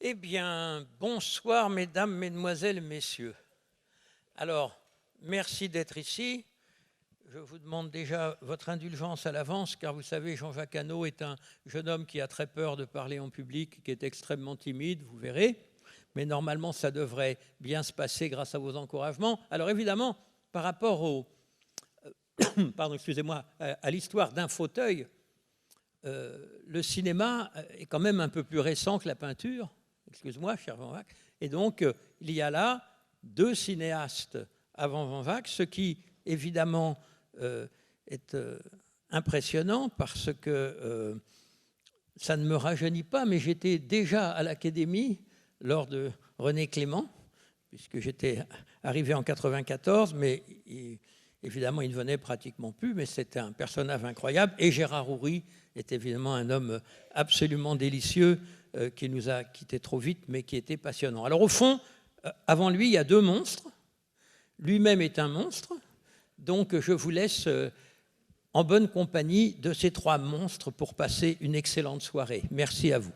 Eh bien, bonsoir mesdames, mesdemoiselles, messieurs. Alors, merci d'être ici. Je vous demande déjà votre indulgence à l'avance, car vous savez, Jean-Jacques Hano est un jeune homme qui a très peur de parler en public, qui est extrêmement timide, vous verrez. Mais normalement, ça devrait bien se passer grâce à vos encouragements. Alors évidemment, par rapport au, pardon, excusez-moi, à l'histoire d'un fauteuil, le cinéma est quand même un peu plus récent que la peinture. Excuse-moi, cher Van Wack. Et donc, il y a là deux cinéastes avant Van Wack, ce qui, évidemment, est impressionnant parce que ça ne me rajeunit pas, mais j'étais déjà à l'Académie lors de René Clément, puisque j'étais arrivé en 94, mais évidemment, il ne venait pratiquement plus, mais c'était un personnage incroyable. Et Gérard Houry est évidemment un homme absolument délicieux qui nous a quittés trop vite, mais qui était passionnant. Alors au fond, avant lui, il y a deux monstres. Lui-même est un monstre. Donc je vous laisse en bonne compagnie de ces trois monstres pour passer une excellente soirée. Merci à vous.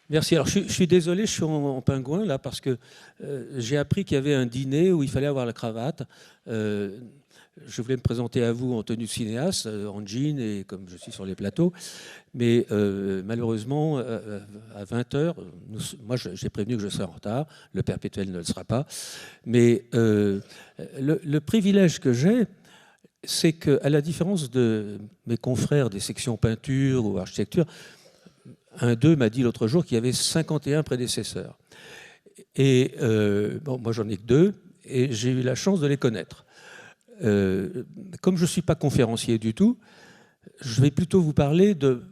Merci. Alors, je suis désolé, je suis en pingouin, là, parce que j'ai appris qu'il y avait un dîner où il fallait avoir la cravate. Je voulais me présenter à vous en tenue de cinéaste, en jean, et comme je suis sur les plateaux. Mais malheureusement, à 20h, moi, j'ai prévenu que je serais en retard. Le perpétuel ne le sera pas. Mais le privilège que j'ai, c'est qu'à la différence de mes confrères des sections peinture ou architecture, un d'eux m'a dit l'autre jour qu'il y avait 51 prédécesseurs. Et bon, moi, j'en ai que deux, et j'ai eu la chance de les connaître. Comme je ne suis pas conférencier du tout, je vais plutôt vous parler de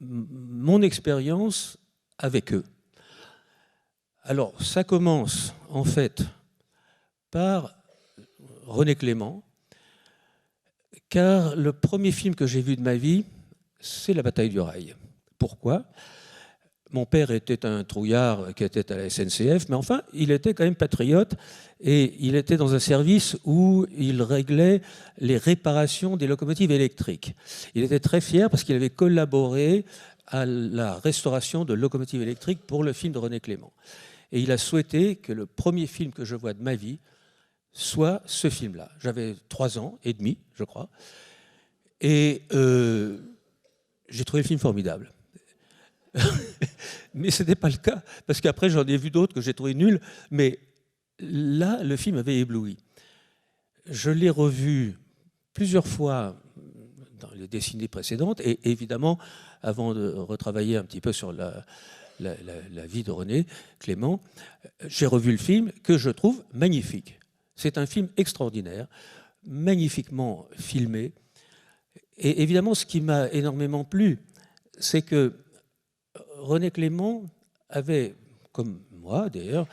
mon expérience avec eux. Alors, ça commence en fait par René Clément, car le premier film que j'ai vu de ma vie, c'est La bataille du rail. Pourquoi ? Mon père était un trouillard qui était à la SNCF, mais enfin, il était quand même patriote et il était dans un service où il réglait les réparations des locomotives électriques. Il était très fier parce qu'il avait collaboré à la restauration de locomotives électriques pour le film de René Clément. Et il a souhaité que le premier film que je vois de ma vie soit ce film-là. J'avais 3 ans et demi, je crois. Et j'ai trouvé le film formidable. Mais ce n'était pas le cas, parce qu'après j'en ai vu d'autres que j'ai trouvé nuls, mais là, le film avait ébloui. Je l'ai revu plusieurs fois dans les décennies précédentes, et évidemment, avant de retravailler un petit peu sur la vie de René Clément, j'ai revu le film que je trouve magnifique. C'est un film extraordinaire, magnifiquement filmé, et évidemment, ce qui m'a énormément plu, c'est que René Clément avait, comme moi d'ailleurs,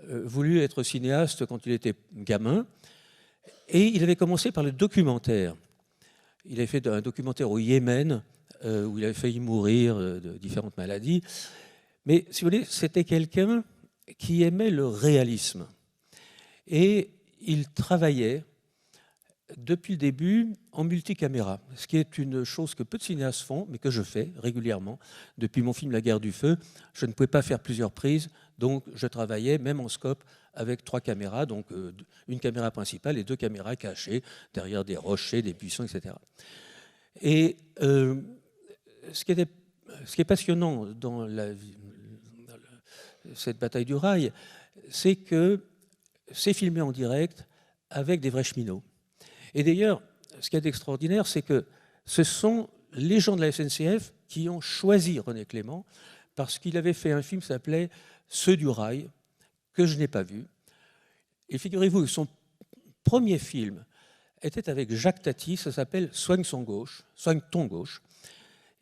voulu être cinéaste quand il était gamin, et il avait commencé par le documentaire. Il avait fait un documentaire au Yémen, où il avait failli mourir de différentes maladies. Mais si vous voulez, c'était quelqu'un qui aimait le réalisme. Et il travaillait depuis le début en multicaméra, ce qui est une chose que peu de cinéastes font, mais que je fais régulièrement. Depuis mon film La guerre du feu, je ne pouvais pas faire plusieurs prises, donc je travaillais même en scope avec 3 caméras, donc une caméra principale et 2 caméras cachées derrière des rochers, des buissons, etc. Et ce qui est passionnant dans cette bataille du rail, c'est que c'est filmé en direct avec des vrais cheminots. Et d'ailleurs, ce qui est extraordinaire, c'est que ce sont les gens de la SNCF qui ont choisi René Clément parce qu'il avait fait un film qui s'appelait « Ceux du rail », que je n'ai pas vu. Et figurez-vous que son premier film était avec Jacques Tati, ça s'appelle « Soigne ton gauche ».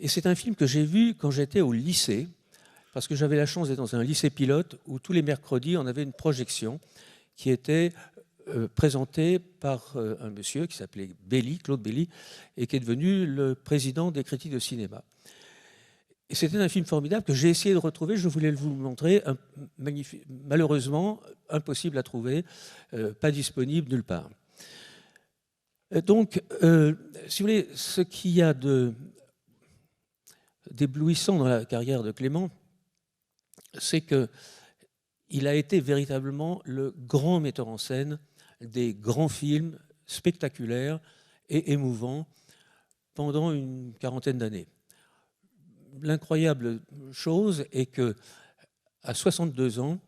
Et c'est un film que j'ai vu quand j'étais au lycée, parce que j'avais la chance d'être dans un lycée pilote où tous les mercredis, on avait une projection qui était présenté par un monsieur qui s'appelait Belly, Claude Belly, et qui est devenu le président des critiques de cinéma. Et c'était un film formidable que j'ai essayé de retrouver, je voulais vous le montrer, malheureusement impossible à trouver, pas disponible nulle part. Donc, si vous voulez, ce qu'il y a d'éblouissant dans la carrière de Clément, c'est qu'il a été véritablement le grand metteur en scène des grands films spectaculaires et émouvants pendant une quarantaine d'années. L'incroyable chose est qu'à 62 ans,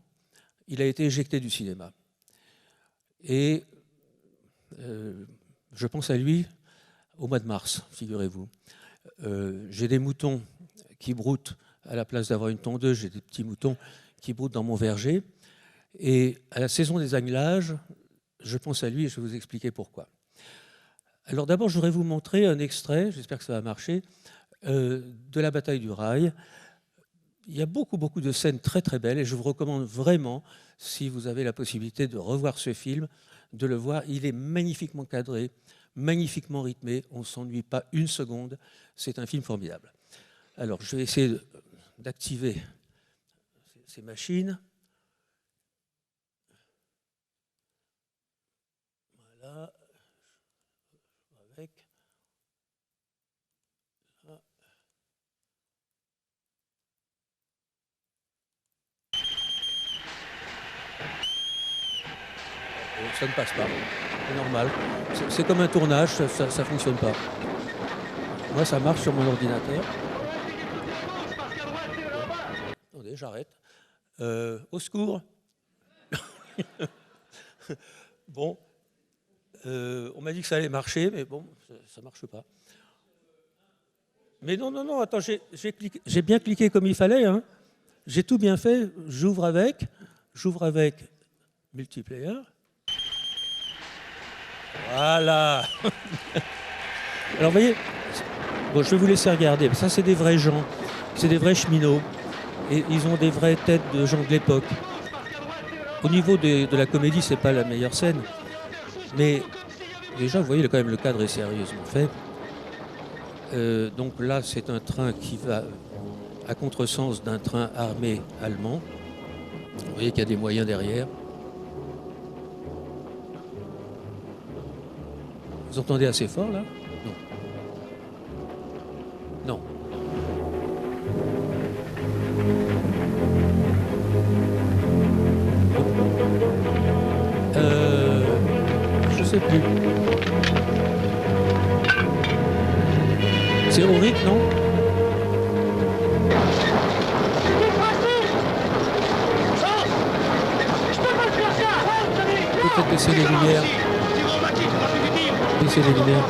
il a été éjecté du cinéma. Et je pense à lui au mois de mars, figurez-vous. J'ai des moutons qui broutent à la place d'avoir une tondeuse, j'ai des petits moutons qui broutent dans mon verger. Et à la saison des anglages, je pense à lui et je vais vous expliquer pourquoi. Alors d'abord, je voudrais vous montrer un extrait, j'espère que ça va marcher, de la bataille du Rail. Il y a beaucoup de scènes très très belles et je vous recommande vraiment, si vous avez la possibilité de revoir ce film, de le voir. Il est magnifiquement cadré, magnifiquement rythmé, on ne s'ennuie pas une seconde. C'est un film formidable. Alors, je vais essayer d'activer ces machines. Voilà. Avec. Là. Ça ne passe pas. C'est normal. C'est comme un tournage, ça ne fonctionne pas. Moi, ça marche sur mon ordinateur. Attendez, j'arrête. Au secours. Bon. On m'a dit que ça allait marcher, mais bon, ça ne marche pas. Mais non, attends, j'ai bien cliqué comme il fallait. Hein. J'ai tout bien fait. J'ouvre avec multiplayer. Voilà. Alors, vous voyez, bon, je vais vous laisser regarder. Ça, c'est des vrais gens. C'est des vrais cheminots. Et ils ont des vraies têtes de gens de l'époque. Au niveau de la comédie, c'est pas la meilleure scène. Mais déjà, vous voyez, quand même, le cadre est sérieusement fait. Donc là, c'est un train qui va à contresens d'un train armé allemand. Vous voyez qu'il y a des moyens derrière. Vous entendez assez fort, là? Non. Non. Je sais plus. C'est Auric, non? Peut-être baisser les lumières. Baisser les lumières.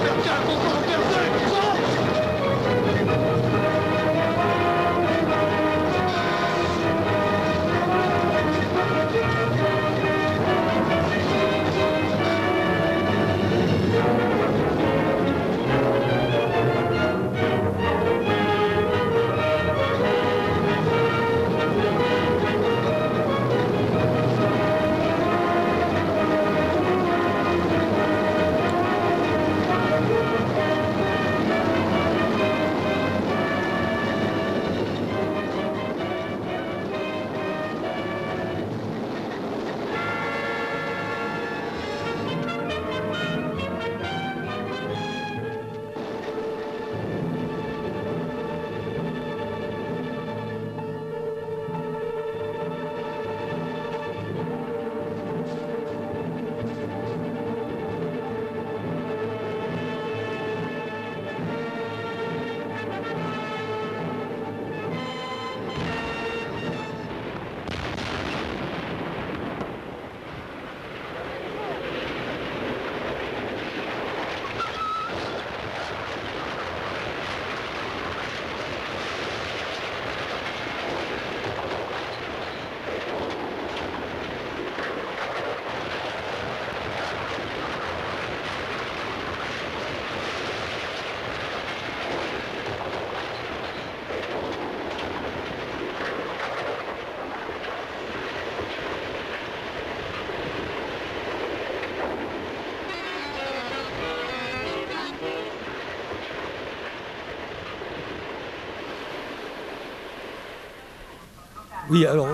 Oui, alors,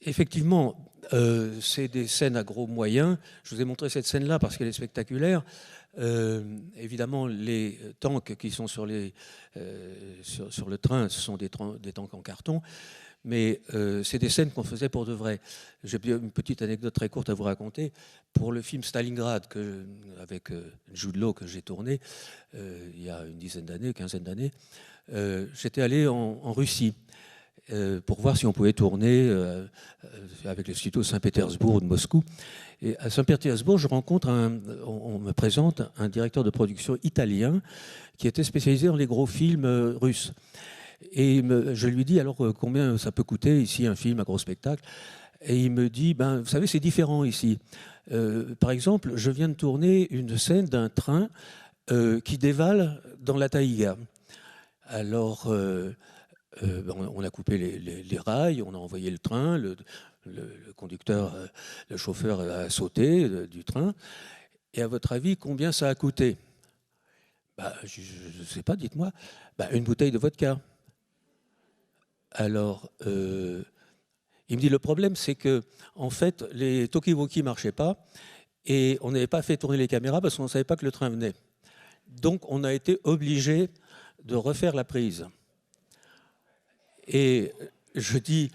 effectivement, c'est des scènes à gros moyens. Je vous ai montré cette scène-là parce qu'elle est spectaculaire. Évidemment, les tanks qui sont sur le train, ce sont des tanks en carton, mais c'est des scènes qu'on faisait pour de vrai. J'ai une petite anecdote très courte à vous raconter. Pour le film Stalingrad, avec Jude Law, que j'ai tourné il y a une dizaine d'années, quinzaine d'années, j'étais allé en Russie pour voir si on pouvait tourner avec le studio Saint-Pétersbourg de Moscou. Et à Saint-Pétersbourg, on me présente un directeur de production italien qui était spécialisé dans les gros films russes. Et je lui dis alors combien ça peut coûter ici un film, un gros spectacle. Et il me dit, vous savez, c'est différent ici. Par exemple, je viens de tourner une scène d'un train qui dévale dans la taïga. Alors, on a coupé les rails, on a envoyé le train, le conducteur, le chauffeur a sauté du train. Et à votre avis, combien ça a coûté? Je ne sais pas, dites-moi. Une bouteille de vodka. Alors, il me dit, le problème, c'est que, en fait, les talkie-walkie ne marchaient pas et on n'avait pas fait tourner les caméras parce qu'on ne savait pas que le train venait. Donc, on a été obligé de refaire la prise. Et je dis,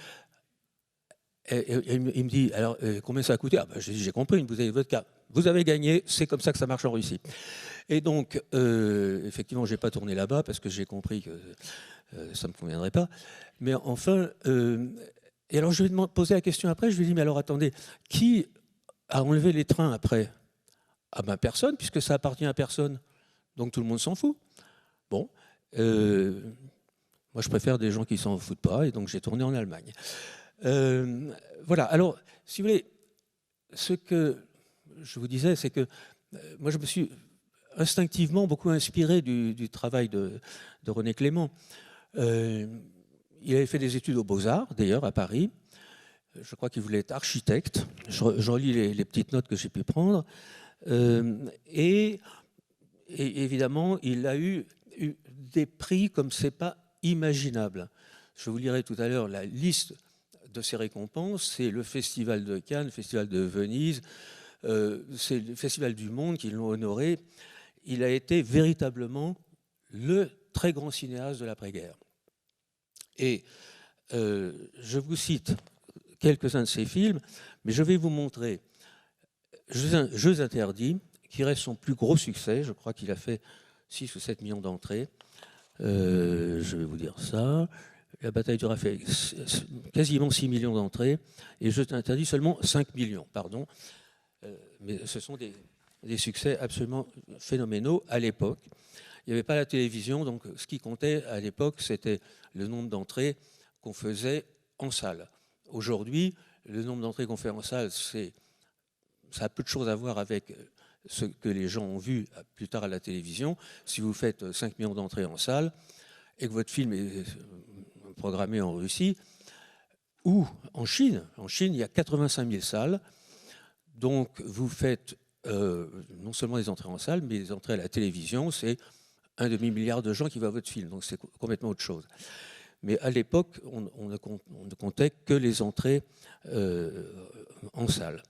il me dit, alors, combien ça a coûté? J'ai compris, une bouteille de vodka. Vous avez gagné, c'est comme ça que ça marche en Russie. Et donc, effectivement, je n'ai pas tourné là-bas parce que j'ai compris que ça ne me conviendrait pas. Mais enfin, et alors je lui ai posé la question après, je lui ai dit, mais alors attendez, qui a enlevé les trains après? Personne, puisque ça appartient à personne. Donc tout le monde s'en fout. Bon, moi je préfère des gens qui s'en foutent pas, et donc j'ai tourné en Allemagne. Voilà, alors, si vous voulez, ce que je vous disais, c'est que moi je me suis instinctivement beaucoup inspiré du travail de René Clément. Il avait fait des études aux Beaux-Arts, d'ailleurs, à Paris. Je crois qu'il voulait être architecte. Je relis les petites notes que j'ai pu prendre. Et évidemment, il a eu des prix comme ce n'est pas imaginable. Je vous lirai tout à l'heure la liste de ses récompenses. C'est le Festival de Cannes, le Festival de Venise, c'est le Festival du Monde qui l'ont honoré. Il a été véritablement le très grand cinéaste de l'après-guerre. Et je vous cite quelques-uns de ses films, mais je vais vous montrer Jeux interdits, qui reste son plus gros succès. Je crois qu'il a fait 6 ou 7 millions d'entrées. Je vais vous dire ça. La bataille du Rhin fait quasiment 6 millions d'entrées, et Jeux interdits seulement 5 millions, pardon. Mais ce sont des succès absolument phénoménaux à l'époque. Il n'y avait pas la télévision, donc ce qui comptait à l'époque, c'était le nombre d'entrées qu'on faisait en salle. Aujourd'hui, le nombre d'entrées qu'on fait en salle, ça a peu de choses à voir avec ce que les gens ont vu plus tard à la télévision. Si vous faites 5 millions d'entrées en salle et que votre film est programmé en Russie ou en Chine, il y a 85 000 salles. Donc vous faites non seulement des entrées en salle, mais des entrées à la télévision, c'est 1 demi-milliard de gens qui voient votre film, donc c'est complètement autre chose. Mais à l'époque, on ne comptait que les entrées en salle.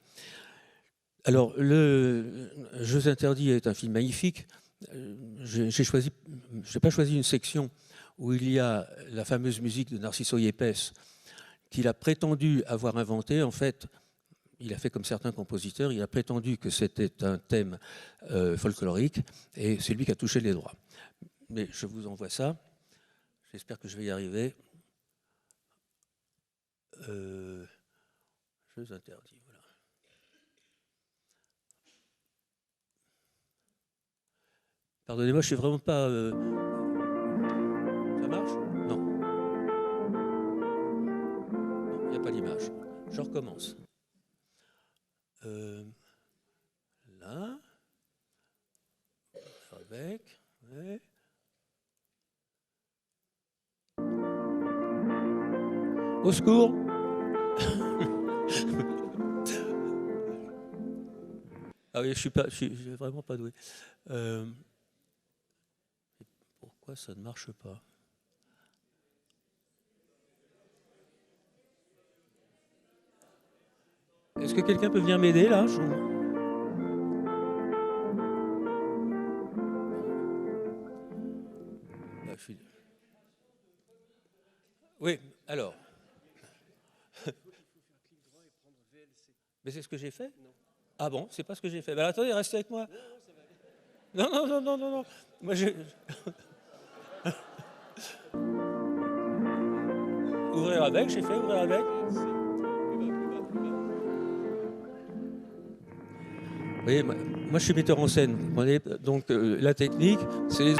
Alors, Jeux interdits est un film magnifique. Je n'ai pas choisi une section où il y a la fameuse musique de Narciso Yepes qu'il a prétendu avoir inventée. En fait, il a fait comme certains compositeurs, il a prétendu que c'était un thème folklorique, et c'est lui qui a touché les droits. Mais je vous envoie ça. J'espère que je vais y arriver. Jeux interdits, voilà. Pardonnez-moi, je suis vraiment pas... Ça marche? Non. Non, il n'y a pas d'image. Je recommence. Là. Avec... Ouais. Au secours. Ah oui, je suis vraiment pas doué. Pourquoi ça ne marche pas? Est-ce que quelqu'un peut venir m'aider là? Oui, alors. Mais c'est ce que j'ai fait? Ah bon, c'est pas ce que j'ai fait. Ben, attendez, restez avec moi. Non, non, non, non, non, non. Moi, Ouvrir avec, j'ai fait ouvrir avec. Vous voyez, moi je suis metteur en scène. Vous comprenez? Donc la technique, c'est les...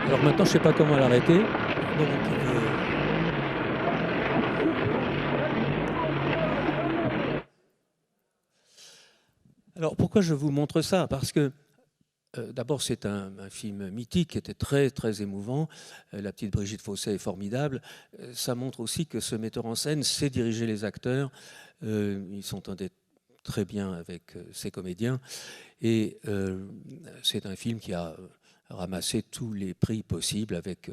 Alors maintenant, je ne sais pas comment l'arrêter. Donc, alors pourquoi je vous montre ça? Parce que d'abord, c'est un film mythique qui était très, très émouvant. La petite Brigitte Fossey est formidable. Ça montre aussi que ce metteur en scène sait diriger les acteurs. Ils s'entendaient très bien avec ses comédiens. Et c'est un film qui a ramassé tous les prix possibles avec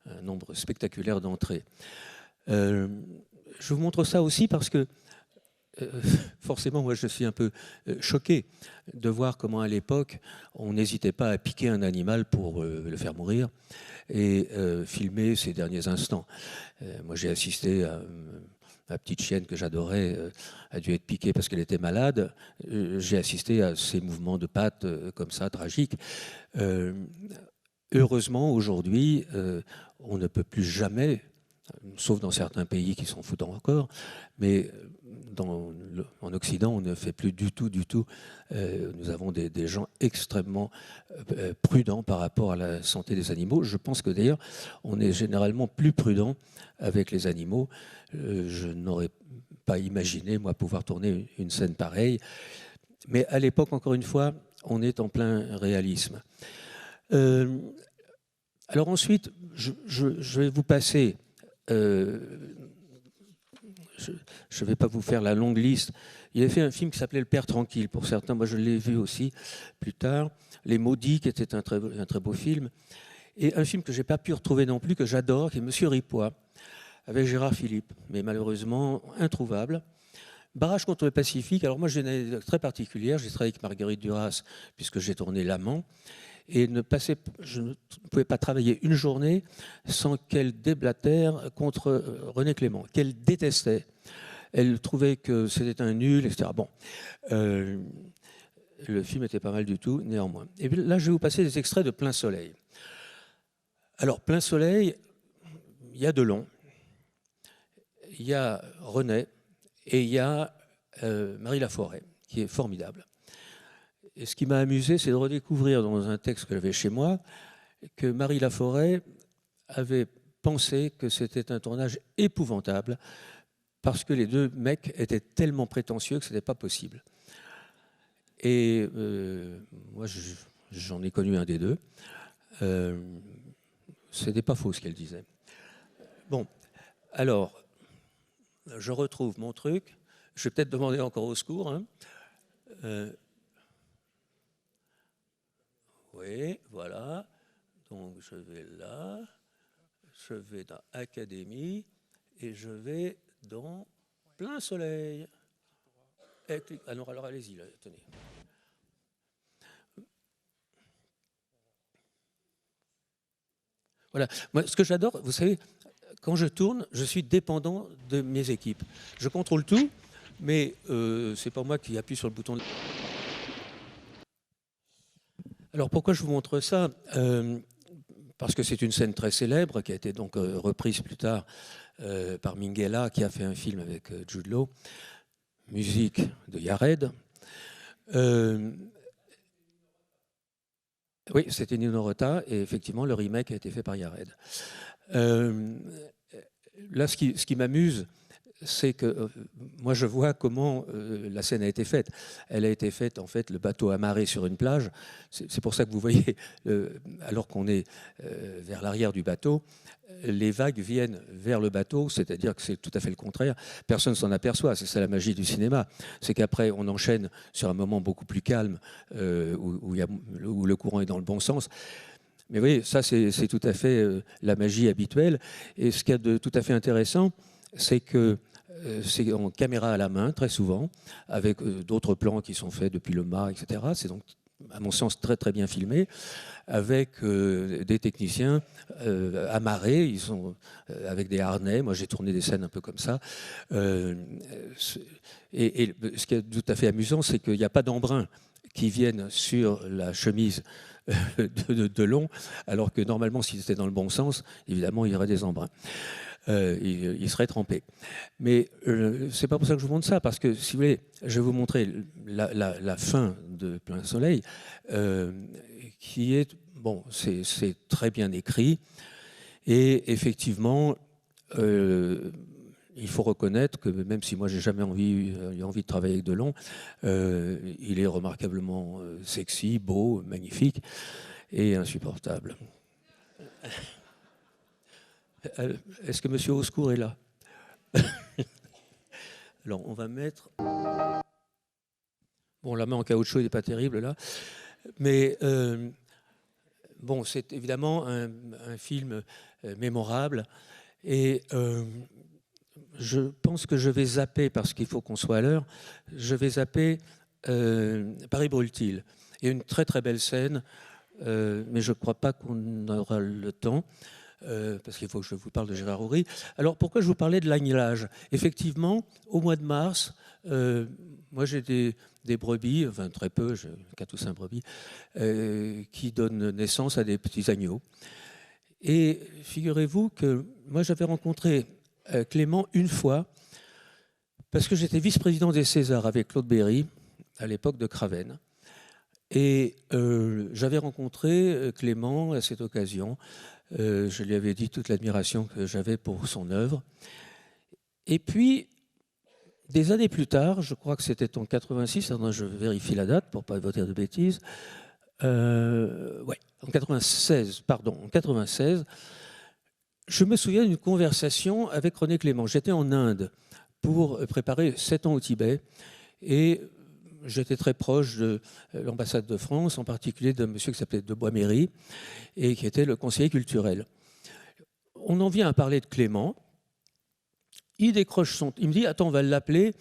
un nombre spectaculaire d'entrées. Je vous montre ça aussi parce que forcément, moi, je suis un peu choqué de voir comment, à l'époque, on n'hésitait pas à piquer un animal pour le faire mourir et filmer ses derniers instants. Moi, j'ai assisté à ma petite chienne que j'adorais a dû être piquée parce qu'elle était malade. J'ai assisté à ces mouvements de pattes comme ça, tragiques. Heureusement, aujourd'hui, on ne peut plus jamais, sauf dans certains pays qui s'en foutent encore, mais en Occident, on ne fait plus du tout. Nous avons des gens extrêmement prudents par rapport à la santé des animaux. Je pense que d'ailleurs, on est généralement plus prudent avec les animaux. Je n'aurais pas imaginé, moi, pouvoir tourner une scène pareille. Mais à l'époque, encore une fois, on est en plein réalisme. Alors ensuite, je vais vous passer... je ne vais pas vous faire la longue liste. Il avait fait un film qui s'appelait Le Père Tranquille, pour certains. Moi, je l'ai vu aussi plus tard. Les Maudits, qui était un très beau film. Et un film que je n'ai pas pu retrouver non plus, que j'adore, qui est Monsieur Ripois, avec Gérard Philippe, mais malheureusement introuvable. Barrage contre le Pacifique. Alors moi, j'ai une anecdote très particulière. J'ai travaillé avec Marguerite Duras, puisque j'ai tourné L'Amant. Et je ne pouvais pas travailler une journée sans qu'elle déblatère contre René Clément, qu'elle détestait. Elle trouvait que c'était un nul, etc. Bon, le film était pas mal du tout, néanmoins. Et puis là, je vais vous passer des extraits de Plein Soleil. Alors, Plein Soleil, il y a Delon, il y a René et il y a Marie Laforêt, qui est formidable. Et ce qui m'a amusé, c'est de redécouvrir dans un texte que j'avais chez moi que Marie Laforêt avait pensé que c'était un tournage épouvantable parce que les deux mecs étaient tellement prétentieux que ce n'était pas possible. Et moi, j'en ai connu un des deux. Ce n'était pas faux ce qu'elle disait. Bon, alors, je retrouve mon truc. Je vais peut-être demander encore au secours. Hein. Oui, voilà. Donc je vais là, je vais dans Académie et je vais dans Plein Soleil. Alors allez-y, là, tenez. Voilà. Moi, ce que j'adore, vous savez, quand je tourne, je suis dépendant de mes équipes. Je contrôle tout, mais c'est pas moi qui appuie sur le bouton. Alors pourquoi je vous montre ça? Parce que c'est une scène très célèbre qui a été donc reprise plus tard par Minghella, qui a fait un film avec Jude Law, musique de Yared. Oui, c'était Nino Rota, et effectivement, le remake a été fait par Yared. Là, ce qui m'amuse, c'est que moi je vois comment la scène a été faite. Elle a été faite en fait le bateau amarré sur une plage. C'est pour ça que vous voyez, alors qu'on est vers l'arrière du bateau, les vagues viennent vers le bateau, c'est-à-dire que c'est tout à fait le contraire. Personne ne s'en aperçoit, c'est ça la magie du cinéma. C'est qu'après on enchaîne sur un moment beaucoup plus calme où le courant est dans le bon sens. Mais oui, ça c'est tout à fait la magie habituelle. Et ce qu'il y a de tout à fait intéressant, c'est que c'est en caméra à la main, très souvent, avec d'autres plans qui sont faits depuis le mât, etc. C'est donc, à mon sens, très très bien filmé, avec des techniciens amarrés, ils sont avec des harnais. Moi, j'ai tourné des scènes un peu comme ça. Et ce qui est tout à fait amusant, c'est qu'il n'y a pas d'embrun qui viennent sur la chemise de Long, alors que normalement, s'ils étaient dans le bon sens, évidemment, il y aurait des embruns. Il serait trempé. Mais c'est pas pour ça que je vous montre ça, parce que si vous voulez, je vais vous montrer la fin de Plein Soleil, qui est, bon, c'est très bien écrit, et effectivement, il faut reconnaître que même si moi j'ai jamais eu envie de travailler avec Delon, il est remarquablement sexy, beau, magnifique et insupportable. Est-ce que Monsieur Auscourt est là? Alors, on va mettre... Bon, la main en caoutchouc n'est pas terrible, là. Mais, bon, c'est évidemment un film mémorable. Et je pense que je vais zapper, parce qu'il faut qu'on soit à l'heure, je vais zapper Paris brûle-t-il. Il y a une très très belle scène, mais je ne crois pas qu'on aura le temps. Parce qu'il faut que je vous parle de Gérard Houry. Alors, pourquoi je vous parlais de l'agnelage? Effectivement, au mois de mars, moi j'ai des brebis, enfin très peu, 4 ou 5 brebis, qui donnent naissance à des petits agneaux. Et figurez-vous que moi j'avais rencontré Clément une fois, parce que j'étais vice-président des Césars avec Claude Berry, à l'époque de Craven. Et j'avais rencontré Clément à cette occasion. Je lui avais dit toute l'admiration que j'avais pour son œuvre. Et puis, des années plus tard, je crois que c'était en 86, alors je vérifie la date pour ne pas vous dire de bêtises, en 96, je me souviens d'une conversation avec René Clément. J'étais en Inde pour préparer 7 ans au Tibet et j'étais très proche de l'ambassade de France, en particulier d'un monsieur qui s'appelait de Boisméry et qui était le conseiller culturel. On en vient à parler de Clément. Il décroche il me dit « Attends, on va l'appeler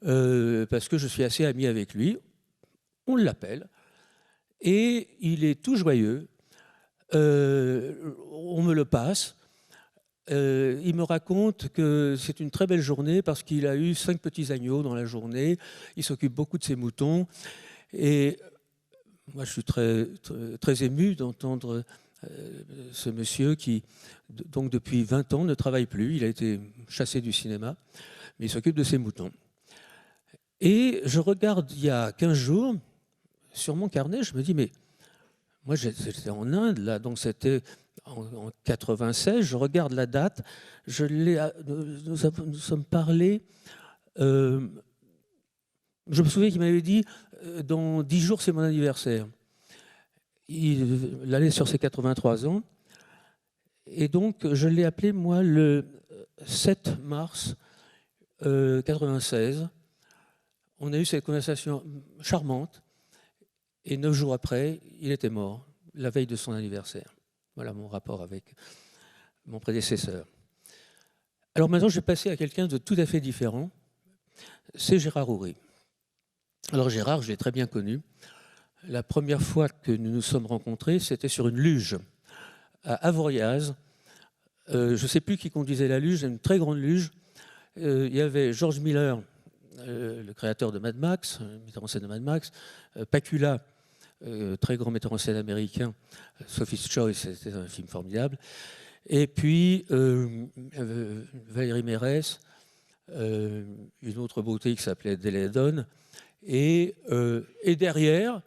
parce que je suis assez ami avec lui. » On l'appelle et il est tout joyeux. On me le passe. Il me raconte que c'est une très belle journée parce qu'il a eu 5 petits agneaux dans la journée. Il s'occupe beaucoup de ses moutons. Et moi, je suis très, très, très ému d'entendre ce monsieur qui, donc depuis 20 ans, ne travaille plus. Il a été chassé du cinéma, mais il s'occupe de ses moutons. Et je regarde, il y a 15 jours, sur mon carnet, je me dis, mais moi, j'étais en Inde, là, donc c'était en 96, je regarde la date, nous sommes parlé, je me souviens qu'il m'avait dit, dans 10 jours, c'est mon anniversaire. Il allait sur ses 83 ans, et donc je l'ai appelé, moi, le 7 mars 96. On a eu cette conversation charmante, et 9 jours après, il était mort, la veille de son anniversaire. Voilà mon rapport avec mon prédécesseur. Alors maintenant, je vais passer à quelqu'un de tout à fait différent. C'est Gérard Houry. Alors Gérard, je l'ai très bien connu. La première fois que nous nous sommes rencontrés, c'était sur une luge à Avoriaz. Je ne sais plus qui conduisait la luge, une très grande luge. Il y avait George Miller, le créateur de Mad Max, metteur en scène de Mad Max, Pakula, très grand metteur en scène américain, Sophie's Choice, c'était un film formidable. Et puis Valérie Mérès, une autre beauté qui s'appelait Deledon, et derrière,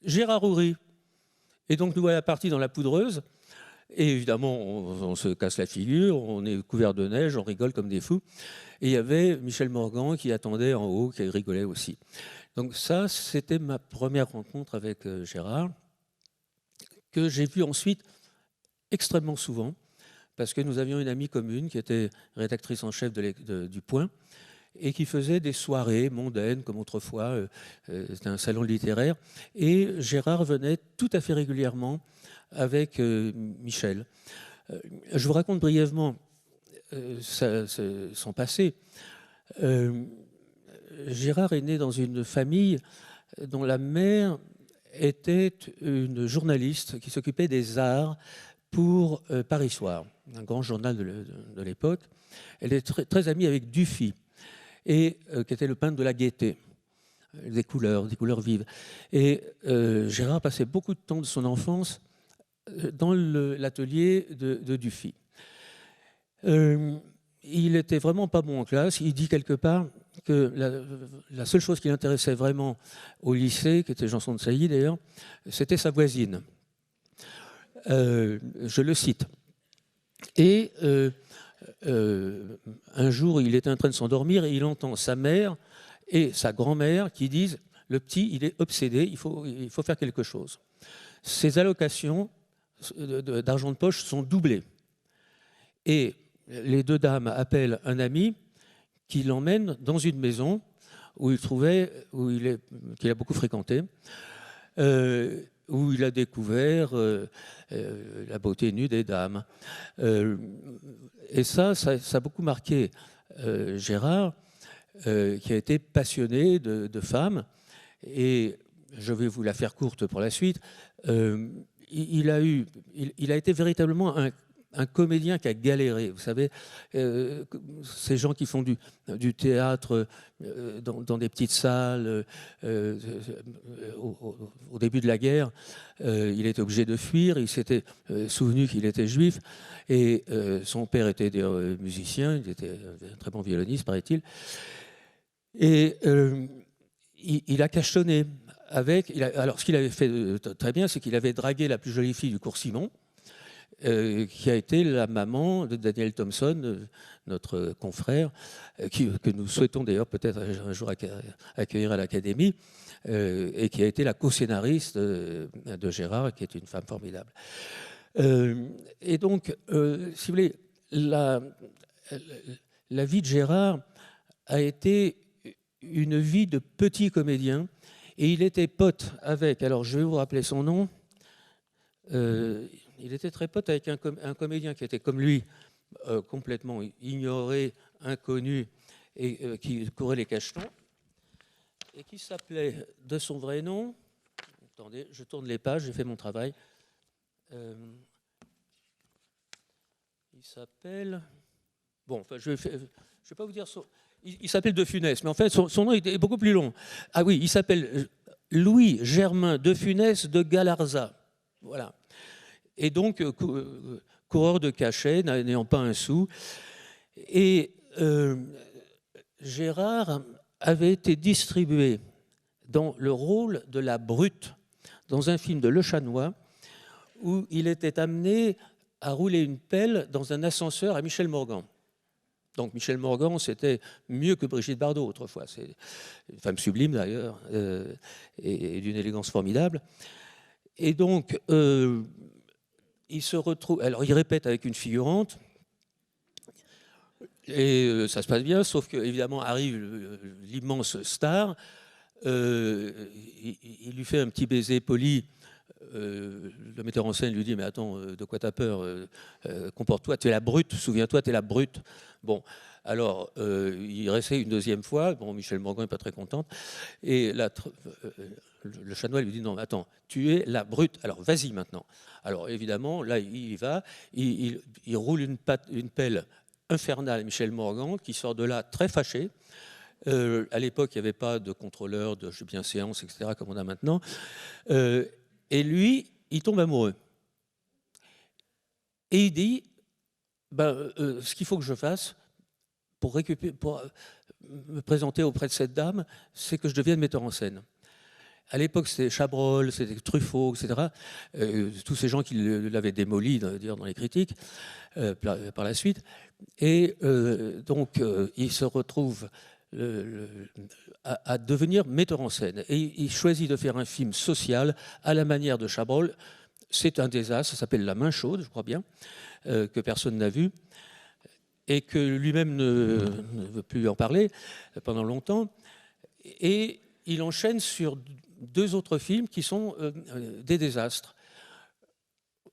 Gérard Houry. Et donc nous voilà partis dans la poudreuse, Et évidemment, on se casse la figure, on est couvert de neige, on rigole comme des fous. Et il y avait Michel Morgan qui attendait en haut, qui rigolait aussi. Donc ça, c'était ma première rencontre avec Gérard, que j'ai vu ensuite extrêmement souvent, parce que nous avions une amie commune qui était rédactrice en chef du Point, et qui faisait des soirées mondaines, comme autrefois, c'était un salon littéraire. Et Gérard venait tout à fait régulièrement avec Michel. Je vous raconte brièvement son passé. Gérard est né dans une famille dont la mère était une journaliste qui s'occupait des arts pour Paris Soir, un grand journal de l'époque. Elle est très, très amie avec Dufy, et qui était le peintre de la Gaîté, des couleurs vives. Et Gérard passait beaucoup de temps de son enfance dans l'atelier de Dufy. Il était vraiment pas bon en classe. Il dit quelque part que la seule chose qui l'intéressait vraiment au lycée, qui était Janson de Sailly d'ailleurs, c'était sa voisine. Je le cite. Et un jour, il était en train de s'endormir et il entend sa mère et sa grand-mère qui disent « Le petit, il est obsédé, il faut faire quelque chose ». Ses allocations d'argent de poche sont doublées. Et les deux dames appellent un ami qui l'emmène dans une maison qu'il a beaucoup fréquenté, où il a découvert la beauté nue des dames. Et ça a beaucoup marqué Gérard, qui a été passionné de femmes. Et je vais vous la faire courte pour la suite. Il a été véritablement un comédien qui a galéré. Vous savez, ces gens qui font du théâtre dans des petites salles, au début de la guerre, il était obligé de fuir. Il s'était souvenu qu'il était juif. Et son père était musicien, il était un très bon violoniste, paraît-il. Et il a cachetonné avec... Alors, ce qu'il avait fait très bien, c'est qu'il avait dragué la plus jolie fille du cours Simon, qui a été la maman de Daniel Thompson, notre confrère, que nous souhaitons d'ailleurs peut-être un jour accueillir à l'Académie, et qui a été la co-scénariste de Gérard, qui est une femme formidable. Et donc, si vous voulez, la vie de Gérard a été une vie de petit comédien, et il était pote avec, alors je vais vous rappeler son nom, il était très pote avec un comédien qui était comme lui, complètement ignoré, inconnu, et qui courait les cachetons, et qui s'appelait de son vrai nom, attendez, je tourne les pages, j'ai fait mon travail, il s'appelle, bon, enfin, je vais pas vous dire son... Il s'appelle De Funès, mais en fait, son nom est beaucoup plus long. Ah oui, il s'appelle Louis Germain De Funès de Galarza. Voilà. Et donc, coureur de cachet, n'ayant pas un sou. Et Gérard avait été distribué dans le rôle de la brute dans un film de Le Chanois, où il était amené à rouler une pelle dans un ascenseur à Michel Morgan. Donc Michel Morgan, c'était mieux que Brigitte Bardot autrefois. C'est une femme sublime d'ailleurs, et d'une élégance formidable. Et donc, il se retrouve... Alors, il répète avec une figurante, et ça se passe bien, sauf qu'évidemment arrive l'immense star. Il lui fait un petit baiser poli. Le metteur en scène lui dit « Mais attends, de quoi t'as peur? Comporte-toi, tu es la brute, souviens-toi, tu es la brute. » Bon, alors, il réessaye une deuxième fois. Bon, Michel Morgan n'est pas très contente. Et le Chanois lui dit « Non, attends, tu es la brute, alors vas-y maintenant. » Alors, évidemment, là, il y va. Il roule une pelle infernale à Michel Morgan, qui sort de là très fâché. À l'époque, il n'y avait pas de contrôleur de bienséance, etc., comme on a maintenant. Et lui, il tombe amoureux. Et il dit, ce qu'il faut que je fasse pour me présenter auprès de cette dame, c'est que je devienne metteur en scène. À l'époque, c'était Chabrol, c'était Truffaut, etc. Tous ces gens qui l'avaient démoli, dans les critiques, par la suite. Et donc, il se retrouve à devenir metteur en scène. Et il choisit de faire un film social à la manière de Chabrol. C'est un désastre, ça s'appelle La main chaude, je crois bien, que personne n'a vu, et que lui-même ne veut plus en parler pendant longtemps. Et il enchaîne sur 2 autres films qui sont des désastres.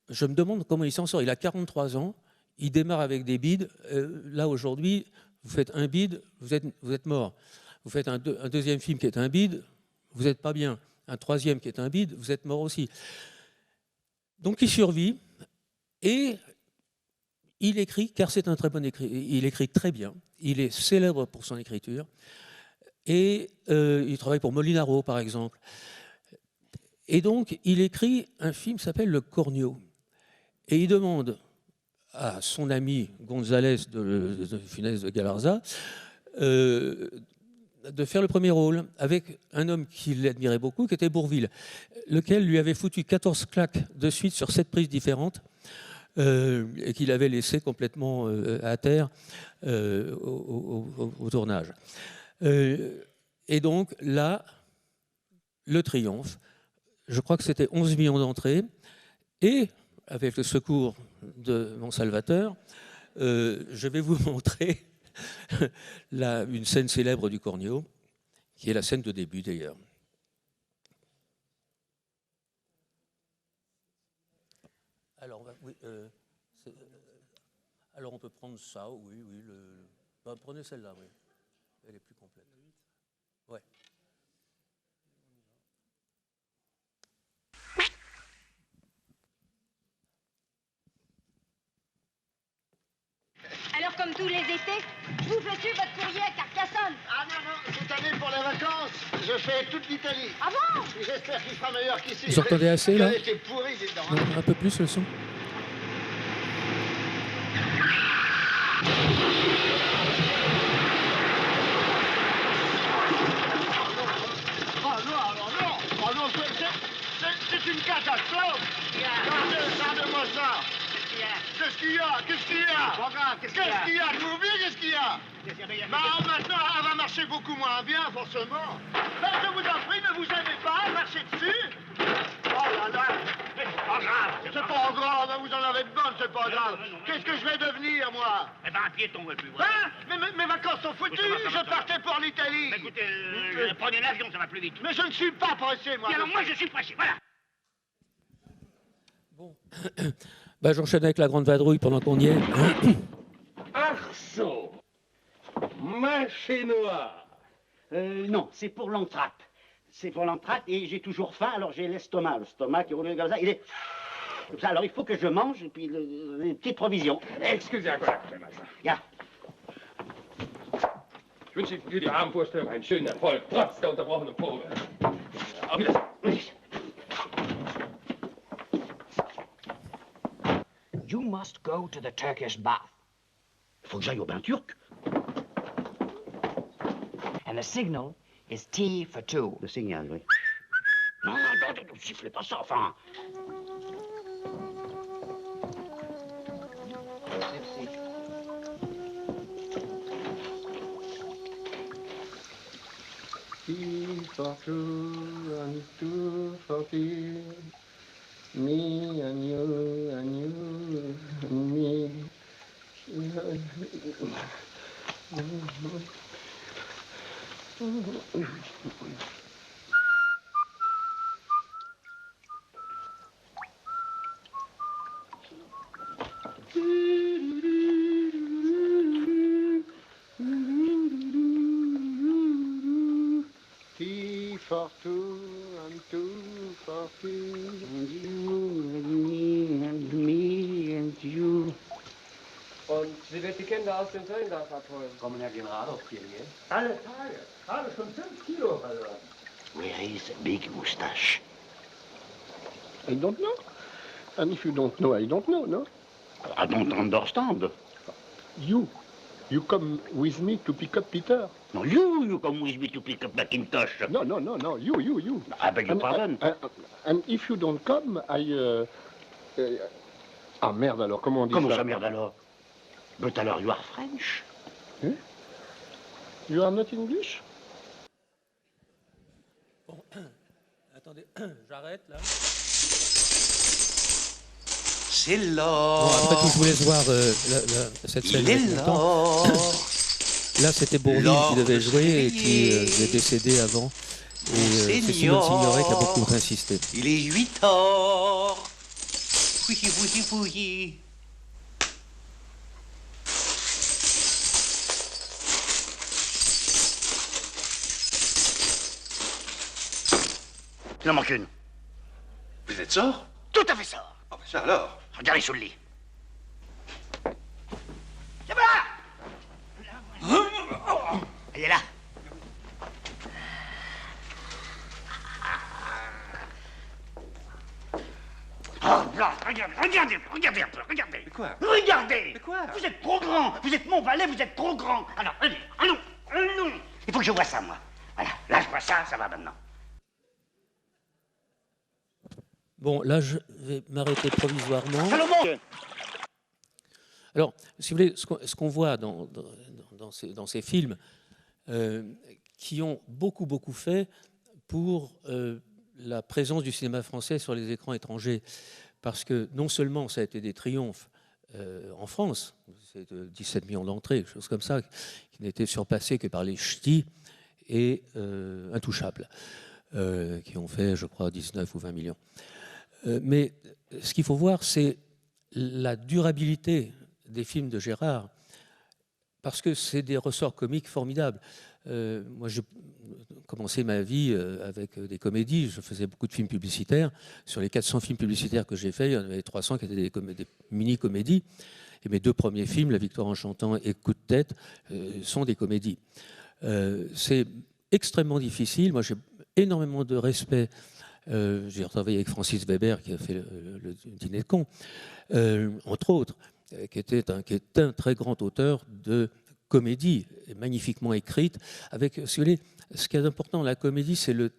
Je me demande comment il s'en sort. Il a 43 ans, il démarre avec des bides. Là, aujourd'hui, vous faites un bide, vous êtes mort. Vous faites un deuxième film qui est un bide, vous n'êtes pas bien. Un troisième qui est un bide, vous êtes mort aussi. Donc il survit et il écrit, car c'est un très bon écrivain. Il écrit très bien, il est célèbre pour son écriture. Et il travaille pour Molinaro, par exemple. Et donc, il écrit un film qui s'appelle Le Cornio. Et il demande à son ami González de Funès de Galarza de faire le premier rôle avec un homme qu'il admirait beaucoup, qui était Bourvil, lequel lui avait foutu 14 claques de suite sur 7 prises différentes et qu'il avait laissé complètement à terre au tournage. Et donc là, le triomphe, je crois que c'était 11 millions d'entrées, et avec le secours de mon Salvateur, je vais vous montrer une scène célèbre du Cornio, qui est la scène de début d'ailleurs. Alors, oui, alors on peut prendre ça, oui. Prenez celle-là, oui. Elle est plus complète. Ouais. Alors, comme tous les étés, vous faites votre courrier à Carcassonne. Ah non, cette année pour les vacances, je fais toute l'Italie. Ah bon? J'espère qu'il sera meilleur qu'ici. Vous entendez assez là? C'est pourri, dis donc. Non, un peu plus le son. Oh non, c'est une catastrophe. Regardez-moi ça. Qu'est-ce qu'il y a? Qu'est-ce qu'il y a? Qu'est-ce qu'il y a? Vous oubliez qu'est-ce qu'il y a? Maintenant, elle va marcher beaucoup moins bien, forcément. Ben, je vous en prie, ne vous gênez pas, marchez dessus. Oh là là. C'est pas grave, vous en avez de bonnes, c'est pas grave. Qu'est-ce que je vais devenir, moi? Eh ben, un piéton, ouais, plus voilà. Hein? Mais mes vacances sont foutues, je partais pour l'Italie. Bah, écoutez, prenez l'avion, ça va plus vite. Mais je ne suis pas pressé, moi. Et alors, moi, je suis pressé, voilà. Bon. Bah, j'enchaîne avec La Grande Vadrouille pendant qu'on y est. Arceau, marché noir. Non, c'est pour l'entracte. C'est pour l'entracte et j'ai toujours faim, alors j'ai l'estomac. L'estomac qui roule comme ça, il est... Comme ça, alors il faut que je mange et puis une petite provision. Excusez un Kollege, Ja. Ich wünsche für die Abendvorstellung einen schönen Erfolg, trotz der unterbrochenen Probe. Auf Wiedersehen. You must go to the Turkish bath. Faut que j'aille au bain turc. And the signal is T for 2. Le signal, oui. Non, ne sifflez pas ça, enfin. T for two and two for two. Me and you and me. T for two and two for two. And you and me and you. Und sie wird die Kinder aus dem Söllendorf abholen. Kommen Herr General auf hier, gell? Alle Tage. Habe schon 5 Kilo verloren. Where is Big Moustache? I don't know. And if you don't know, I don't know, no? I don't understand. You You come with me to pick up Peter. No, you come with me to pick up Macintosh. No, you. I beg your pardon. And if you don't come, Ah merde alors, comment on dit Comment ça? ça, merde alors? But alors, you are French. You are not English? Bon, attendez, j'arrête là. C'est Bon, l'or. après tout, je vous laisse voir cette scène. Il est avec mon temps. l'or. Là, c'était Bourvil L'or qui devait jouer et qui réveillé. est décédé avant. Et c'est Monseigneur. Simone Signoret qui a beaucoup insisté. Il est 8 heures. Oui. Il en manque une. Vous êtes sort? Tout à fait ça. Ah, ben ça alors. Regardez sous le lit. Elle est là. Oh, là, regardez un peu, regardez. Mais quoi? Regardez. Mais quoi? Vous êtes trop grand. Vous êtes mon valet, vous êtes trop grand. Alors, allons. Il faut que je vois ça, moi. Voilà, là, je vois ça, ça va maintenant. Bon, là, je vais m'arrêter provisoirement. Salomon. Alors, si vous voulez, ce qu'on voit dans ces films qui ont beaucoup fait pour la présence du cinéma français sur les écrans étrangers, parce que non seulement ça a été des triomphes en France, c'est 17 millions d'entrées, quelque chose comme ça, qui n'étaient surpassés que par les Ch'tis et Intouchables, qui ont fait, je crois, 19 ou 20 millions. Mais ce qu'il faut voir, c'est la durabilité des films de Gérard, parce que c'est des ressorts comiques formidables. Moi, j'ai commencé ma vie avec des comédies. Je faisais beaucoup de films publicitaires. Sur les 400 films publicitaires que j'ai faits, il y en avait 300 qui étaient des mini-comédies. Et mes deux premiers films, La Victoire en chantant et Coup de tête, sont des comédies. C'est extrêmement difficile. Moi, j'ai énormément de respect. J'ai travaillé avec Francis Weber, qui a fait le Dîner de cons, entre autres, qui est un très grand auteur de comédie, magnifiquement écrite. Avec, si vous voulez, ce qui est important dans la comédie, c'est le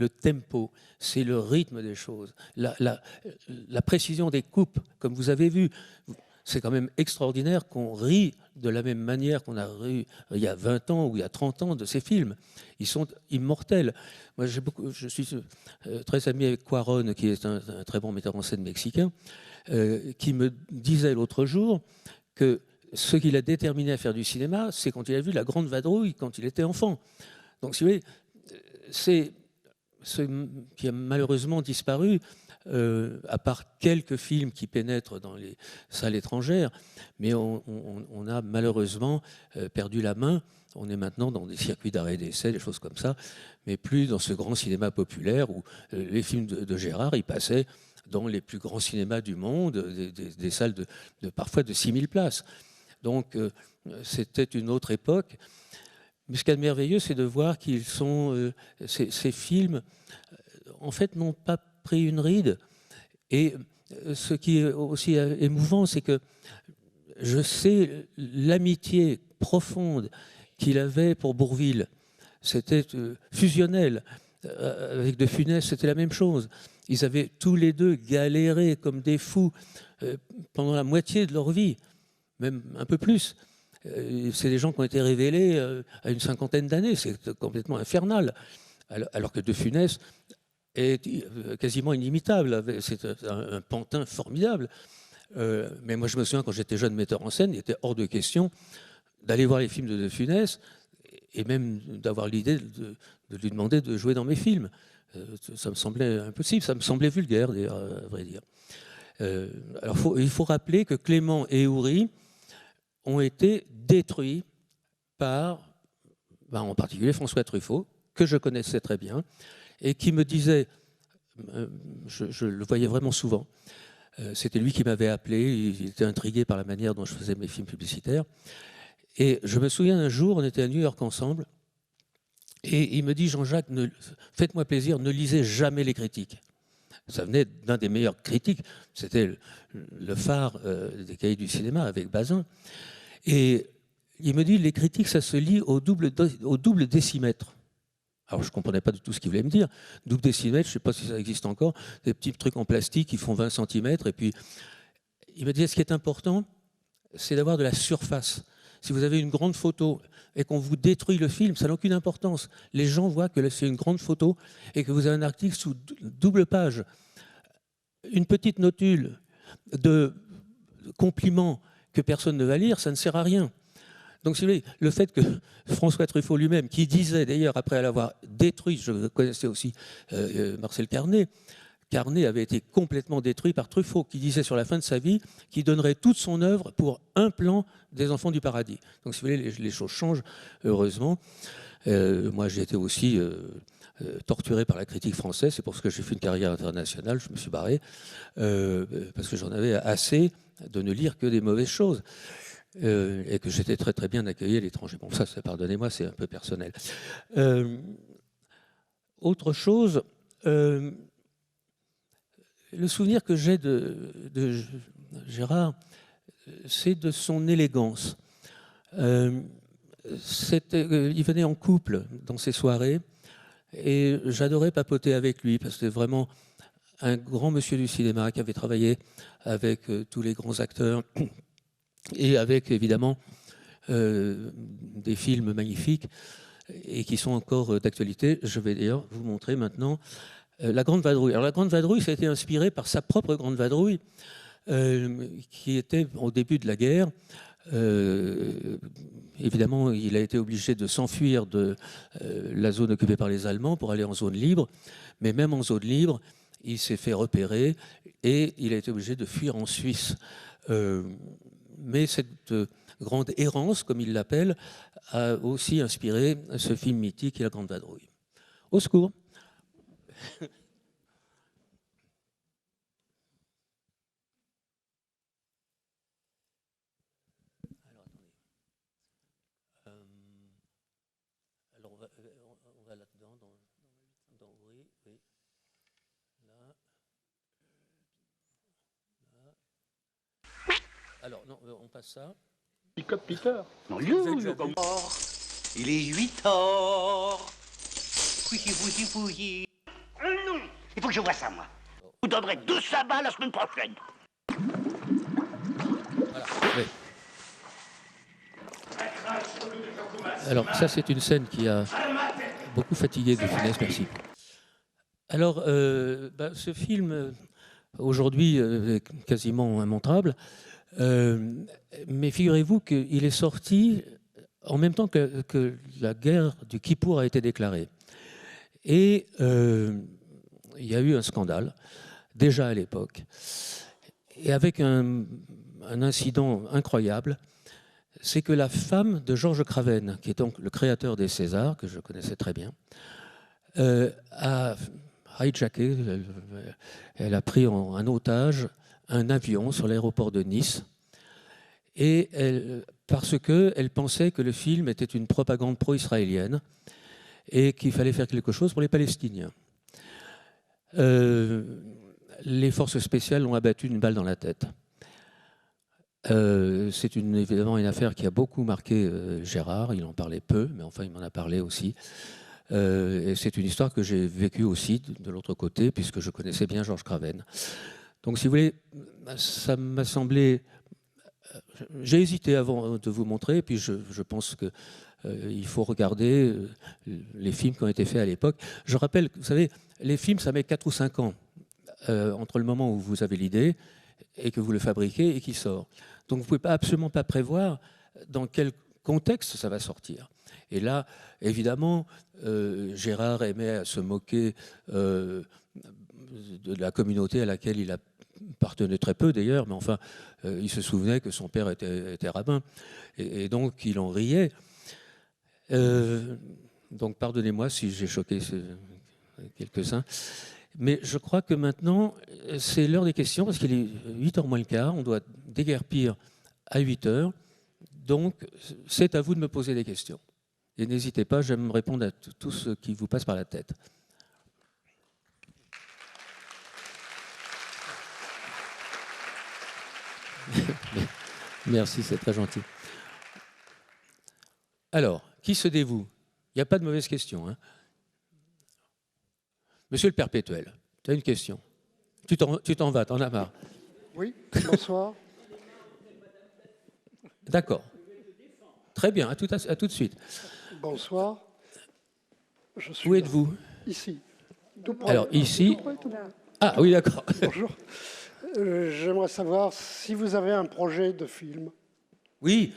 tempo, c'est le rythme des choses, la précision des coupes, comme vous avez vu. C'est quand même extraordinaire qu'on rit de la même manière qu'on a ri il y a 20 ans ou il y a 30 ans de ces films. Ils sont immortels. Moi, je suis très ami avec Cuarón, qui est un très bon metteur en scène mexicain, qui me disait l'autre jour que ce qui l'a déterminé à faire du cinéma, c'est quand il a vu La Grande Vadrouille, quand il était enfant. Donc, si vous voulez, c'est ce qui a malheureusement disparu, à part quelques films qui pénètrent dans les salles étrangères, mais on a malheureusement perdu la main. On est maintenant dans des circuits d'arrêt d'essai, des choses comme ça, mais plus dans ce grand cinéma populaire où les films de Gérard, ils passaient dans les plus grands cinémas du monde, des salles parfois de 6000 places. Donc, c'était une autre époque. Mais ce qu'il y a de merveilleux, c'est de voir qu'ils sont... ces films, en fait, n'ont pas pris une ride. Et ce qui est aussi émouvant, c'est que je sais l'amitié profonde qu'il avait pour Bourvil. C'était fusionnel. Avec De Funès, c'était la même chose. Ils avaient tous les deux galéré comme des fous pendant la moitié de leur vie, même un peu plus. C'est des gens qui ont été révélés à une cinquantaine d'années. C'est complètement infernal. Alors que De Funès est quasiment inimitable. C'est un pantin formidable. Mais moi, je me souviens, quand j'étais jeune metteur en scène, il était hors de question d'aller voir les films de Funès et même d'avoir l'idée de lui demander de jouer dans mes films. Ça me semblait impossible, ça me semblait vulgaire, d'ailleurs, à vrai dire. Alors, il faut rappeler que Clément et Houry ont été détruits par, en particulier François Truffaut, que je connaissais très bien, et qui me disait, je le voyais vraiment souvent, c'était lui qui m'avait appelé, il était intrigué par la manière dont je faisais mes films publicitaires, et je me souviens un jour, on était à New York ensemble, et il me dit, Jean-Jacques, faites-moi plaisir, ne lisez jamais les critiques. Ça venait d'un des meilleurs critiques, c'était le phare des cahiers du cinéma avec Bazin. Et il me dit les critiques, ça se lit au double décimètre. Alors je ne comprenais pas du tout ce qu'il voulait me dire. Double décimètre, je ne sais pas si ça existe encore, des petits trucs en plastique qui font 20 cm. Et puis il me disait ce qui est important, c'est d'avoir de la surface. Si vous avez une grande photo et qu'on vous détruit le film, ça n'a aucune importance. Les gens voient que c'est une grande photo et que vous avez un article sous double page. Une petite notule de compliments que personne ne va lire, ça ne sert à rien. Donc, si vous voulez, le fait que François Truffaut lui-même, qui disait d'ailleurs, après l'avoir détruit, je connaissais aussi Marcel Carné, Carné avait été complètement détruit par Truffaut, qui disait sur la fin de sa vie qu'il donnerait toute son œuvre pour un plan des Enfants du Paradis. Donc, si vous voulez, les choses changent, heureusement. Moi, j'ai été aussi torturé par la critique française. C'est pour ça que j'ai fait une carrière internationale. Je me suis barré, parce que j'en avais assez de ne lire que des mauvaises choses. Et que j'étais très très bien accueilli à l'étranger. Bon, ça pardonnez-moi, c'est un peu personnel. Autre chose, le souvenir que j'ai de Gérard, c'est de son élégance. Il venait en couple dans ses soirées et j'adorais papoter avec lui parce que c'était vraiment un grand monsieur du cinéma qui avait travaillé avec tous les grands acteurs et avec évidemment des films magnifiques et qui sont encore d'actualité. Je vais d'ailleurs vous montrer maintenant La Grande Vadrouille. Alors La Grande Vadrouille, ça a été inspiré par sa propre Grande Vadrouille qui était au début de la guerre. Évidemment, il a été obligé de s'enfuir de la zone occupée par les Allemands pour aller en zone libre, mais même en zone libre, il s'est fait repérer et il a été obligé de fuir en Suisse. Mais cette grande errance, comme il l'appelle, a aussi inspiré ce film mythique, La Grande Vadrouille. Au secours. Alors, on va là-dedans, oui, oui. Là. Alors, non, on passe ça. Picote Peter. Non, Il est 8 heures. Oui, oui, oui. non. Il faut que je vois ça, moi. Vous donnerez 2 sabbats la semaine prochaine. Voilà. Oui. Alors, ça, c'est une scène qui a beaucoup fatigué de Funès, merci. Alors, ce film, aujourd'hui, est quasiment immontrable. Mais figurez-vous qu'il est sorti en même temps que la guerre du Kippour a été déclarée. Et il y a eu un scandale, déjà à l'époque, et avec un incident incroyable, c'est que la femme de Georges Craven, qui est donc le créateur des Césars, que je connaissais très bien, a hijacké, elle a pris en otage un avion sur l'aéroport de Nice, et parce qu'elle pensait que le film était une propagande pro-israélienne et qu'il fallait faire quelque chose pour les Palestiniens. Les forces spéciales l'ont abattu d'une balle dans la tête. C'est évidemment une affaire qui a beaucoup marqué Gérard, il en parlait peu, mais enfin il m'en a parlé aussi. Et c'est une histoire que j'ai vécue aussi de l'autre côté, puisque je connaissais bien Georges Craven. Donc, si vous voulez, ça m'a semblé... J'ai hésité avant de vous montrer, puis je pense qu'il faut regarder les films qui ont été faits à l'époque. Je rappelle, vous savez, les films, ça met 4 ou 5 ans entre le moment où vous avez l'idée et que vous le fabriquez et qu'il sort. Donc, vous ne pouvez absolument pas prévoir dans quel contexte ça va sortir. Et là, évidemment, Gérard aimait se moquer de la communauté à laquelle il appartenait très peu d'ailleurs, mais enfin, il se souvenait que son père était rabbin, et donc il en riait. Donc pardonnez-moi si j'ai choqué quelques-uns, mais je crois que maintenant, c'est l'heure des questions, parce qu'il est 8h moins le quart, on doit déguerpir à 8h, donc c'est à vous de me poser des questions. Et n'hésitez pas, j'aime répondre à tout ce qui vous passe par la tête. Merci, c'est très gentil. Alors, qui se dévoue? Il n'y a pas de mauvaise question. Hein. Monsieur le Perpétuel, tu as une question. Tu t'en vas, t'en as marre. Oui, bonsoir. D'accord. Très bien, à tout de suite. Bonsoir. Je suis Où êtes-vous? Ici. Tout près. Alors, ici... Tout près, tout près. Ah, oui, d'accord. Bonjour. J'aimerais savoir si vous avez un projet de film. Oui,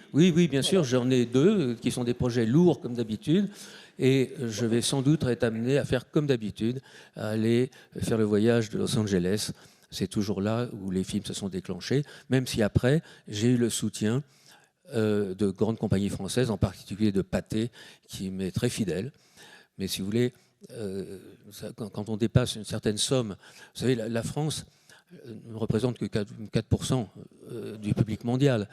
bien sûr, j'en ai 2 qui sont des projets lourds comme d'habitude et je vais sans doute être amené à faire comme d'habitude, à aller faire le voyage de Los Angeles. C'est toujours là où les films se sont déclenchés, même si après, j'ai eu le soutien de grandes compagnies françaises, en particulier de Pathé, qui m'est très fidèle. Mais si vous voulez, quand on dépasse une certaine somme, vous savez, la France ne représente que 4% du public mondial.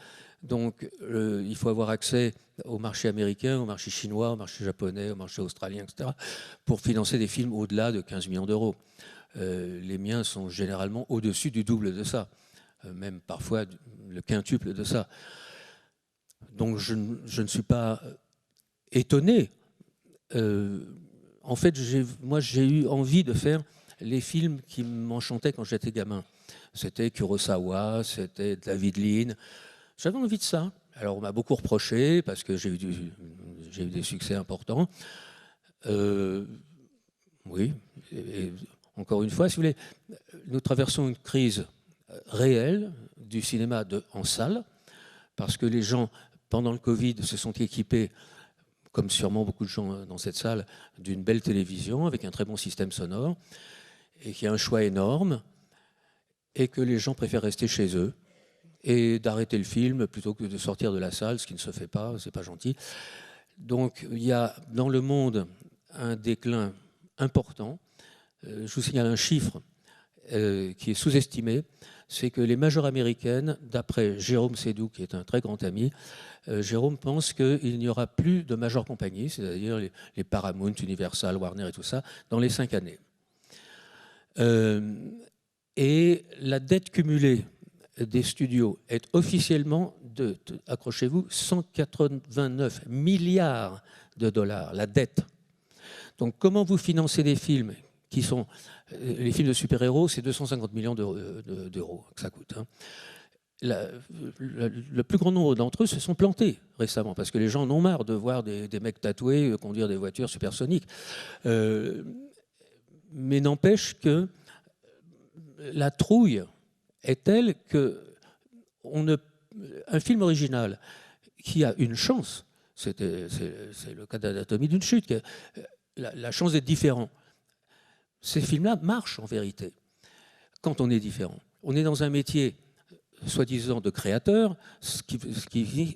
Donc, il faut avoir accès au marché américain, au marché chinois, au marché japonais, au marché australien, etc., pour financer des films au-delà de 15 millions d'euros. Les miens sont généralement au-dessus du double de ça, même parfois le quintuple de ça. Donc, je ne suis pas étonné. En fait, moi, j'ai eu envie de faire les films qui m'enchantaient quand j'étais gamin. C'était Kurosawa, c'était David Lean. J'avais envie de ça. Alors, on m'a beaucoup reproché parce que j'ai eu des succès importants. Oui. Et encore une fois, si vous voulez, nous traversons une crise réelle du cinéma en salle parce que les gens, pendant le Covid, se sont équipés, comme sûrement beaucoup de gens dans cette salle, d'une belle télévision avec un très bon système sonore et qu'il y a un choix énorme et que les gens préfèrent rester chez eux et d'arrêter le film plutôt que de sortir de la salle, ce qui ne se fait pas, c'est pas gentil. Donc il y a dans le monde un déclin important. Je vous signale un chiffre qui est sous-estimé, c'est que les majors américaines, d'après Jérôme Sédou, qui est un très grand ami, Jérôme pense qu'il n'y aura plus de major compagnies, c'est-à-dire les Paramount, Universal, Warner et tout ça, dans les 5 années. Et la dette cumulée des studios est officiellement de, accrochez-vous, 189 milliards de dollars, la dette. Donc comment vous financez des films qui sont... Les films de super-héros, c'est 250 millions d'euros que ça coûte. Hein. Le plus grand nombre d'entre eux se sont plantés récemment, parce que les gens en ont marre de voir des mecs tatoués conduire des voitures supersoniques. Mais n'empêche que la trouille est telle que un film original qui a une chance, c'est le cas d'Anatomie d'une chute, la chance d'être différent. Ces films-là marchent en vérité quand on est différent. On est dans un métier soi-disant de créateur, ce qui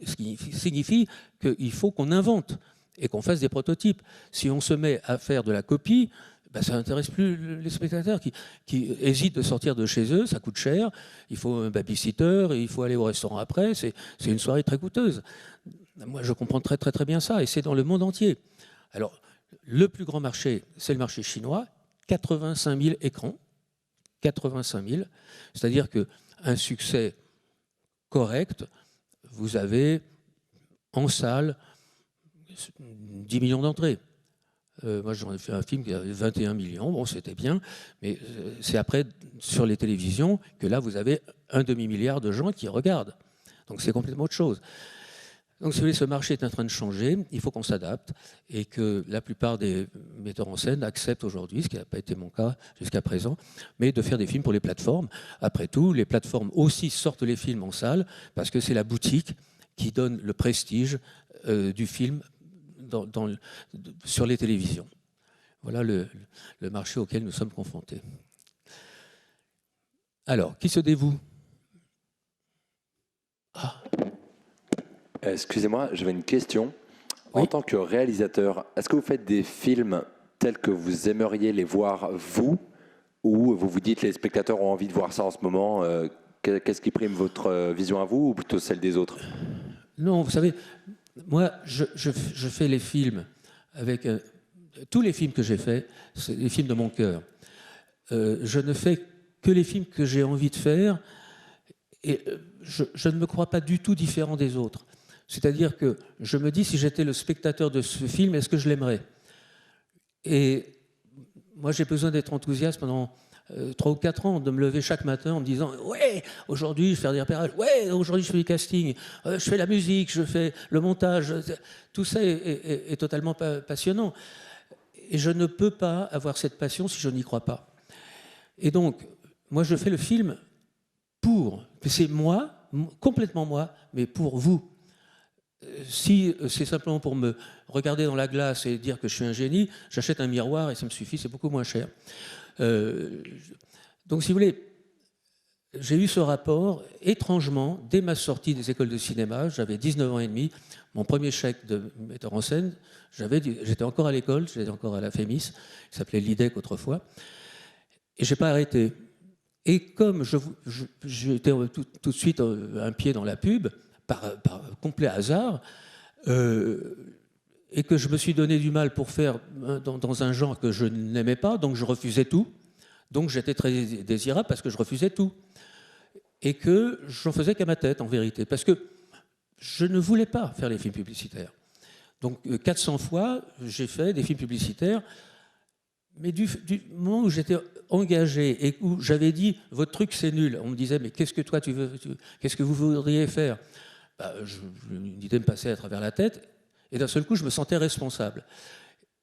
signifie qu'il faut qu'on invente et qu'on fasse des prototypes. Si on se met à faire de la copie, ben ça n'intéresse plus les spectateurs qui hésitent de sortir de chez eux, ça coûte cher, il faut un babysitter, il faut aller au restaurant après, c'est une soirée très coûteuse. Moi, je comprends très, très, très bien ça, et c'est dans le monde entier. Alors, le plus grand marché, c'est le marché chinois, 85 000 écrans, 85 000, c'est-à-dire qu'un succès correct, vous avez en salle 10 millions d'entrées. Moi, j'en ai fait un film qui avait 21 millions, bon, c'était bien, mais c'est après, sur les télévisions, que là, vous avez un demi-milliard de gens qui regardent. Donc, c'est complètement autre chose. Donc, si vous voulez, ce marché est en train de changer, il faut qu'on s'adapte, et que la plupart des metteurs en scène acceptent aujourd'hui, ce qui n'a pas été mon cas jusqu'à présent, mais de faire des films pour les plateformes. Après tout, les plateformes aussi sortent les films en salle, parce que c'est la boutique qui donne le prestige du film sur les télévisions. Voilà le marché auquel nous sommes confrontés. Alors, qui se dévoue? Ah. Excusez-moi, j'avais une question. Oui. En tant que réalisateur, est-ce que vous faites des films tels que vous aimeriez les voir vous, ou vous vous dites les spectateurs ont envie de voir ça en ce moment, qu'est-ce qui prime, votre vision à vous ou plutôt celle des autres? Non, vous savez, moi, je fais les films avec... tous les films que j'ai faits, c'est les films de mon cœur. Je ne fais que les films que j'ai envie de faire et je ne me crois pas du tout différent des autres. C'est-à-dire que je me dis, si j'étais le spectateur de ce film, est-ce que je l'aimerais? Et moi, j'ai besoin d'être enthousiaste pendant 3 ou 4 ans, de me lever chaque matin en me disant « Ouais, aujourd'hui, je vais faire des repérages. Ouais, aujourd'hui, je fais des castings. Je fais la musique, je fais le montage. » Tout ça est totalement passionnant. Et je ne peux pas avoir cette passion si je n'y crois pas. Et donc, moi, je fais le film pour... C'est moi, complètement moi, mais pour vous. Si c'est simplement pour me regarder dans la glace et dire que je suis un génie, j'achète un miroir et ça me suffit, c'est beaucoup moins cher. Donc, si vous voulez, j'ai eu ce rapport, étrangement, dès ma sortie des écoles de cinéma, j'avais 19 ans et demi, mon premier chèque de metteur en scène, j'étais encore à l'école, j'étais encore à la FEMIS, qui s'appelait l'IDEC autrefois, et je n'ai pas arrêté. Et comme j'étais tout de suite un pied dans la pub, par complet hasard, et que je me suis donné du mal pour faire dans un genre que je n'aimais pas, donc je refusais tout. Donc j'étais très désirable parce que je refusais tout. Et que j'en faisais qu'à ma tête, en vérité. Parce que je ne voulais pas faire les films publicitaires. Donc 400 fois, j'ai fait des films publicitaires, mais du moment où j'étais engagé et où j'avais dit « votre truc c'est nul », on me disait « mais qu'est-ce que toi tu veux, qu'est-ce que vous voudriez faire ?» Une idée me passait à travers la tête, et d'un seul coup, je me sentais responsable.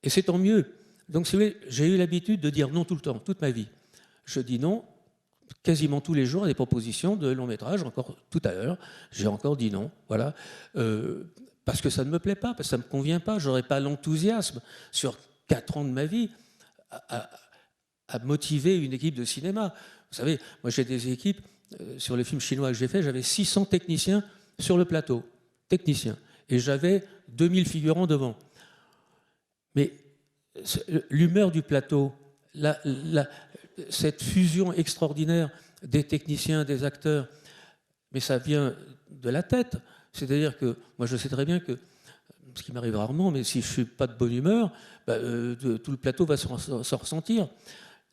Et c'est tant mieux. Donc, si vous voulez, j'ai eu l'habitude de dire non tout le temps, toute ma vie. Je dis non quasiment tous les jours à des propositions de long métrage. Encore tout à l'heure, j'ai encore dit non. Voilà. Parce que ça ne me plaît pas, parce que ça ne me convient pas. Je n'aurai pas l'enthousiasme sur 4 ans de ma vie à motiver une équipe de cinéma. Vous savez, moi j'ai des équipes, sur les films chinois que j'ai fait, j'avais 600 techniciens sur le plateau, techniciens, et j'avais 2000 figurants devant. Mais l'humeur du plateau, cette fusion extraordinaire des techniciens, des acteurs, mais ça vient de la tête. C'est-à-dire que, moi je sais très bien que, ce qui m'arrive rarement, mais si je ne suis pas de bonne humeur, tout le plateau va s'en ressentir.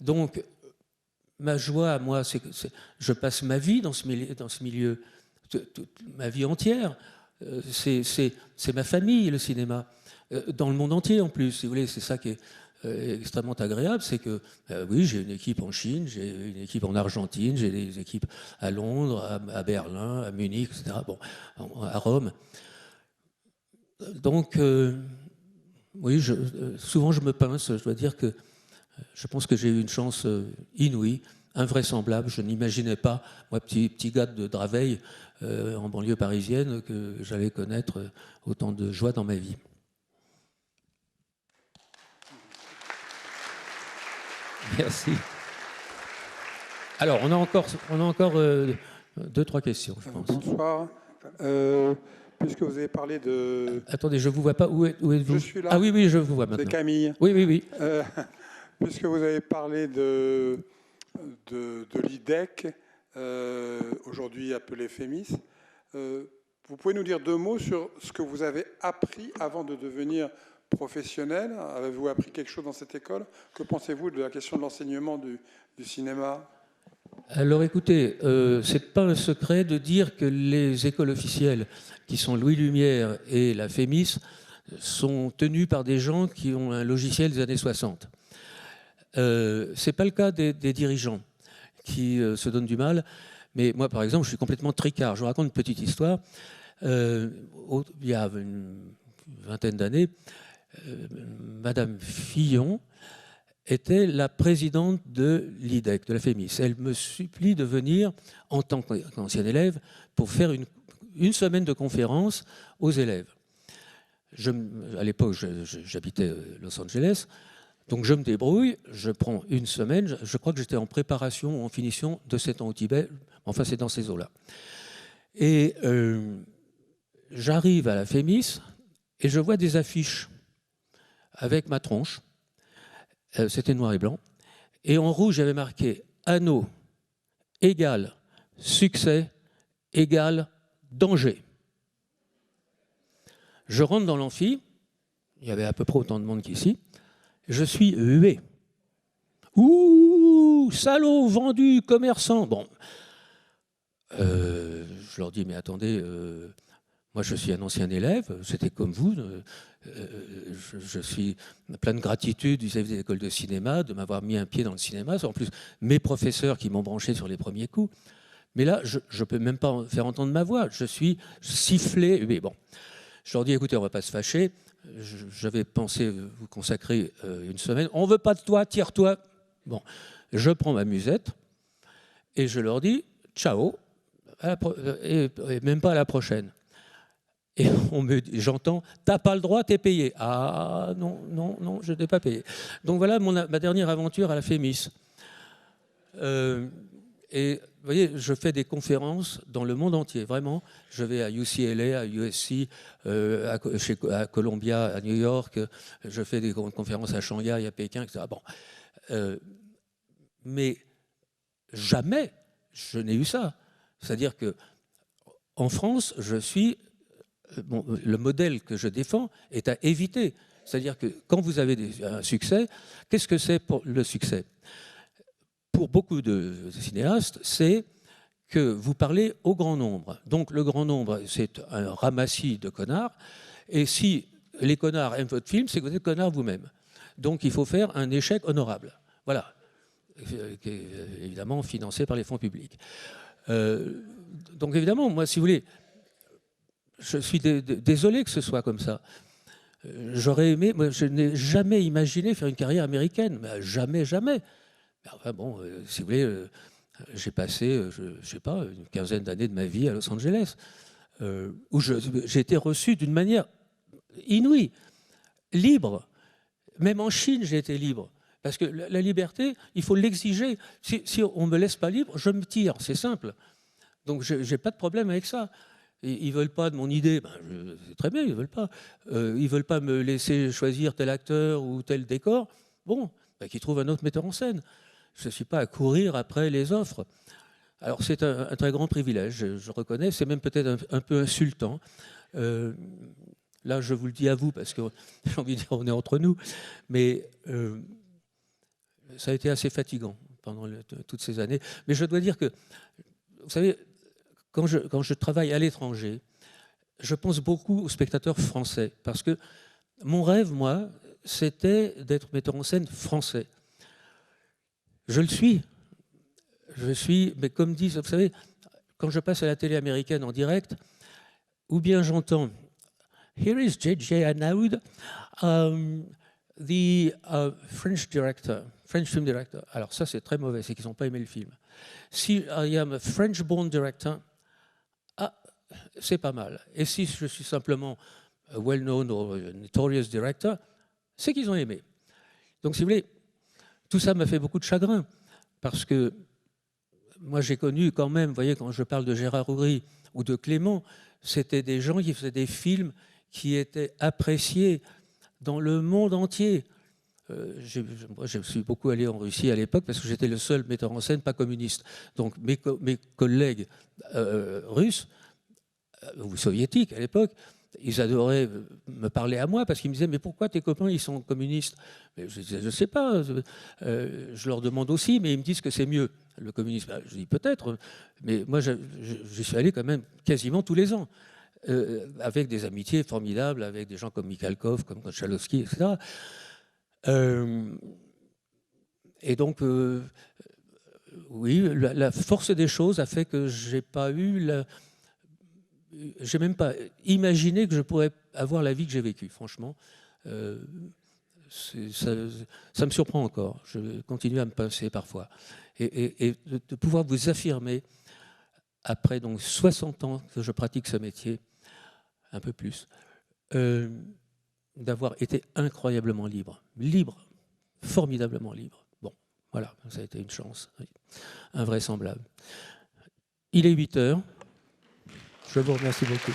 Donc, ma joie, moi, c'est que je passe ma vie dans ce milieu, toute ma vie entière. C'est ma famille, le cinéma. Dans le monde entier, en plus, si vous voulez, c'est ça qui est extrêmement agréable, c'est que, oui, j'ai une équipe en Chine, j'ai une équipe en Argentine, j'ai des équipes à Londres, à Berlin, à Munich, etc., bon, à Rome. Donc, oui, souvent je me pince, je dois dire que je pense que j'ai eu une chance inouïe, invraisemblable. Je n'imaginais pas, moi, petit gars de Draveil, en banlieue parisienne, que j'allais connaître autant de joie dans ma vie. Merci. Alors, on a encore 2-3 questions, je pense. Bonsoir. Puisque vous avez parlé de... Attendez, je ne vous vois pas. Où êtes-vous? Je suis là. Ah oui, je vous vois maintenant. C'est Camille. Oui. Puisque vous avez parlé de l'IDEC, aujourd'hui appelé FEMIS, vous pouvez nous dire 2 mots sur ce que vous avez appris avant de devenir professionnel? Avez-vous appris quelque chose dans cette école? Que pensez-vous de la question de l'enseignement du cinéma? Alors écoutez, ce n'est pas un secret de dire que les écoles officielles, qui sont Louis Lumière et la FEMIS, sont tenues par des gens qui ont un logiciel des années 60. Ce n'est pas le cas des dirigeants qui se donnent du mal. Mais moi, par exemple, je suis complètement tricard. Je vous raconte une petite histoire. Il y a une vingtaine d'années, Madame Fillon était la présidente de l'IDEC, de la FEMIS. Elle me supplie de venir, en tant qu'ancien élève, pour faire une semaine de conférence aux élèves. À l'époque, j'habitais Los Angeles, donc je me débrouille, je prends une semaine, je crois que j'étais en préparation ou en finition de 7 ans au Tibet, enfin c'est dans ces eaux-là. Et j'arrive à la FEMIS et je vois des affiches avec ma tronche. C'était noir et blanc. Et en rouge, j'avais marqué « Anneau égale succès égale danger ». Je rentre dans l'amphi, il y avait à peu près autant de monde qu'ici, je suis hué. « Ouh, salaud, vendu, commerçant !» Bon, je leur dis « Mais attendez, Moi, je suis un ancien élève, c'était comme vous. Je suis plein de gratitude vis-à-vis des écoles de cinéma, de m'avoir mis un pied dans le cinéma. C'est en plus mes professeurs qui m'ont branché sur les premiers coups. Mais là, je ne peux même pas faire entendre ma voix. Je suis sifflé. Mais bon, je leur dis, écoutez, on ne va pas se fâcher. J'avais pensé vous consacrer une semaine. On ne veut pas de toi, tire-toi. Bon, je prends ma musette et je leur dis, ciao, et même pas à la prochaine. Et j'entends, t'as pas le droit, t'es payé. Ah non, non, non, je n'ai pas payé. Donc voilà ma dernière aventure à la FEMIS. Et vous voyez, je fais des conférences dans le monde entier, vraiment. Je vais à UCLA, à USC, à Columbia, à New York. Je fais des conférences à Shanghai, à Pékin, etc. Bon. Mais jamais je n'ai eu ça. C'est-à-dire qu'en France, je suis... Bon, le modèle que je défends est à éviter. C'est-à-dire que quand vous avez un succès, qu'est-ce que c'est pour le succès? Pour beaucoup de cinéastes, c'est que vous parlez au grand nombre. Donc le grand nombre, c'est un ramassis de connards. Et si les connards aiment votre film, c'est que vous êtes connard vous-même. Donc il faut faire un échec honorable. Voilà. Qui est évidemment financé par les fonds publics. Donc évidemment, moi, si vous voulez... Je suis désolé que ce soit comme ça. J'aurais aimé, moi, je n'ai jamais imaginé faire une carrière américaine, mais jamais, jamais. Mais enfin bon, si vous voulez, j'ai passé, je ne sais pas, une quinzaine d'années de ma vie à Los Angeles, où j'ai été reçu d'une manière inouïe, libre. Même en Chine, j'ai été libre. Parce que la liberté, il faut l'exiger. Si on ne me laisse pas libre, je me tire, c'est simple. Donc je n'ai pas de problème avec ça. Ils ne veulent pas de mon idée, ben, c'est très bien, ils ne veulent pas. Ils ne veulent pas me laisser choisir tel acteur ou tel décor. Bon, ben, qu'ils trouvent un autre metteur en scène. Je ne suis pas à courir après les offres. Alors c'est un très grand privilège, je reconnais. C'est même peut-être un peu insultant. Là, je vous le dis à vous, parce que j'ai envie de dire on est entre nous. Mais ça a été assez fatigant pendant toutes ces années. Mais je dois dire que, vous savez... Quand je travaille à l'étranger, je pense beaucoup aux spectateurs français. Parce que mon rêve, moi, c'était d'être metteur en scène français. Je le suis. Je suis, mais comme disent, vous savez, quand je passe à la télé américaine en direct, ou bien j'entends « Here is J.J. Hanaud, the French director, French film director ». Alors ça, c'est très mauvais, c'est qu'ils n'ont pas aimé le film. Si I am a French-born director, c'est pas mal. Et si je suis simplement well-known ou notorious director, c'est qu'ils ont aimé. Donc, si vous voulez, tout ça m'a fait beaucoup de chagrin. Parce que moi, j'ai connu quand même, vous voyez, quand je parle de Gérard Houry ou de Clément, c'était des gens qui faisaient des films qui étaient appréciés dans le monde entier. Moi, je suis beaucoup allé en Russie à l'époque parce que j'étais le seul metteur en scène pas communiste. Donc, mes collègues russes, ou soviétiques à l'époque, ils adoraient me parler à moi parce qu'ils me disaient « Mais pourquoi tes copains, ils sont communistes ?» Je disais « Je ne sais pas, je leur demande aussi, mais ils me disent que c'est mieux, le communisme. » Je dis « Peut-être, mais moi, je suis allé quand même quasiment tous les ans, avec des amitiés formidables, avec des gens comme Mikhalkov, comme Konchalovsky, etc. Et donc, oui, la force des choses a fait que je n'ai pas eu... J'ai même pas imaginé que je pourrais avoir la vie que j'ai vécue, franchement. Ça me surprend encore. Je continue à me pincer parfois. Et de pouvoir vous affirmer, après donc 60 ans que je pratique ce métier, un peu plus, d'avoir été incroyablement libre. Libre, formidablement libre. Bon, voilà, ça a été une chance, invraisemblable. Il est 8 heures. Je vous remercie beaucoup.